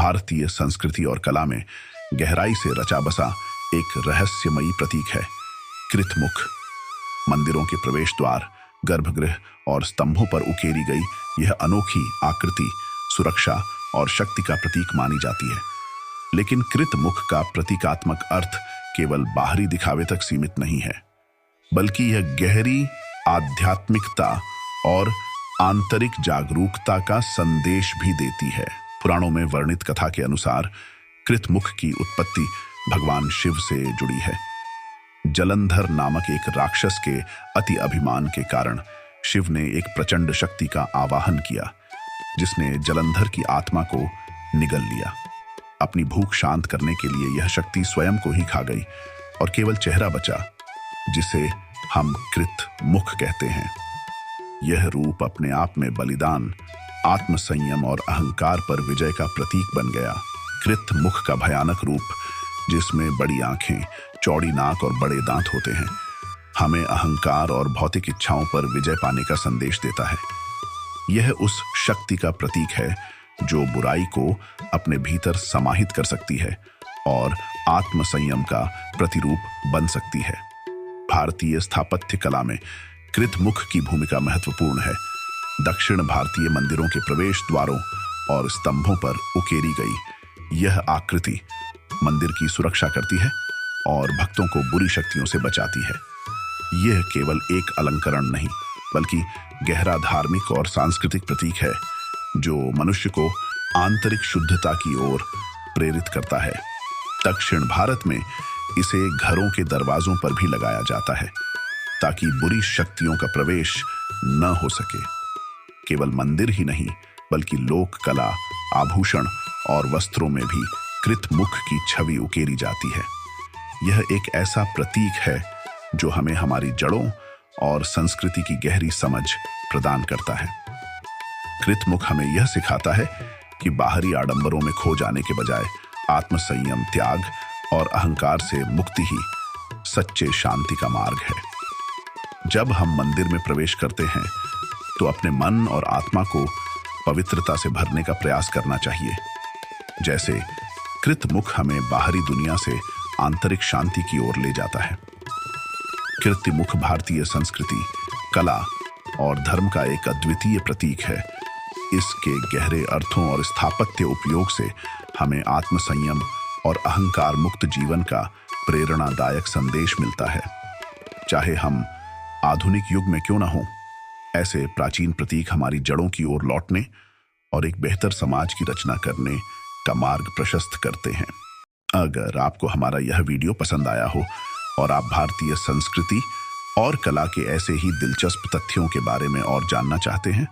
भारतीय संस्कृति और कला में गहराई से रचा बसा एक रहस्यमयी प्रतीक है कृतमुख। मंदिरों के प्रवेश द्वार, गर्भगृह और स्तंभों पर उकेरी गई यह अनोखी आकृति सुरक्षा और शक्ति का प्रतीक मानी जाती है। लेकिन कृतमुख का प्रतीकात्मक अर्थ केवल बाहरी दिखावे तक सीमित नहीं है, बल्कि यह गहरी आध्यात्मिकता और आंतरिक जागरूकता का संदेश भी देती है। पुराणों में वर्णित कथा के अनुसार कृतमुख की उत्पत्ति भगवान शिव से जुड़ी है। जलंधर नामक एक राक्षस के अति अभिमान के कारण शिव ने एक प्रचंड शक्ति का आवाहन किया, जिसने जलंधर की आत्मा को निगल लिया। अपनी भूख शांत करने के लिए यह शक्ति स्वयं को ही खा गई और केवल चेहरा बचा, जिसे हम कृतमुख कहते हैं। यह रूप अपने आप में बलिदान, आत्मसंयम और अहंकार पर विजय का प्रतीक बन गया। कृतमुख का भयानक रूप, जिसमें बड़ी आंखें, चौड़ी नाक और बड़े दांत होते हैं, हमें अहंकार और भौतिक इच्छाओं पर विजय पाने का संदेश देता है। यह उस शक्ति का प्रतीक है जो बुराई को अपने भीतर समाहित कर सकती है और आत्मसंयम का प्रतिरूप बन सकती है। भारतीय स्थापत्य कला में कृतमुख की भूमिका महत्वपूर्ण है। दक्षिण भारतीय मंदिरों के प्रवेश द्वारों और स्तंभों पर उकेरी गई यह आकृति मंदिर की सुरक्षा करती है और भक्तों को बुरी शक्तियों से बचाती है। यह केवल एक अलंकरण नहीं, बल्कि गहरा धार्मिक और सांस्कृतिक प्रतीक है जो मनुष्य को आंतरिक शुद्धता की ओर प्रेरित करता है। दक्षिण भारत में इसे घरों के दरवाजों पर भी लगाया जाता है, ताकि बुरी शक्तियों का प्रवेश न हो सके। केवल मंदिर ही नहीं, बल्कि लोक कला, आभूषण और वस्त्रों में भी कृतमुख की छवि उकेरी जाती है। यह एक ऐसा प्रतीक है जो हमें हमारी जड़ों और संस्कृति की गहरी समझ प्रदान करता है। कृतमुख हमें यह सिखाता है कि बाहरी आडंबरों में खो जाने के बजाय आत्मसंयम, त्याग और अहंकार से मुक्ति ही सच्चे शांति का मार्ग है। जब हम मंदिर में प्रवेश करते हैं तो अपने मन और आत्मा को पवित्रता से भरने का प्रयास करना चाहिए। जैसे कृतमुख हमें बाहरी दुनिया से आंतरिक शांति की ओर ले जाता है। कृतमुख भारतीय संस्कृति, कला और धर्म का एक अद्वितीय प्रतीक है। इसके गहरे अर्थों और स्थापत्य उपयोग से हमें आत्मसंयम और अहंकार मुक्त जीवन का प्रेरणादायक संदेश मिलता है। चाहे हम आधुनिक युग में क्यों न हों, ऐसे प्राचीन प्रतीक हमारी जड़ों की ओर लौटने और एक बेहतर समाज की रचना करने का मार्ग प्रशस्त करते हैं। अगर आपको हमारा यह वीडियो पसंद आया हो और आप भारतीय संस्कृति और कला के ऐसे ही दिलचस्प तथ्यों के बारे में और जानना चाहते हैं,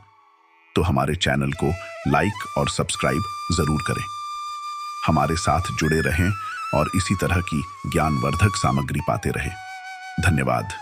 तो हमारे चैनल को लाइक और सब्सक्राइब जरूर करें। हमारे साथ जुड़े रहें और इसी तरह की ज्ञानवर्धक सामग्री पाते रहें। धन्यवाद।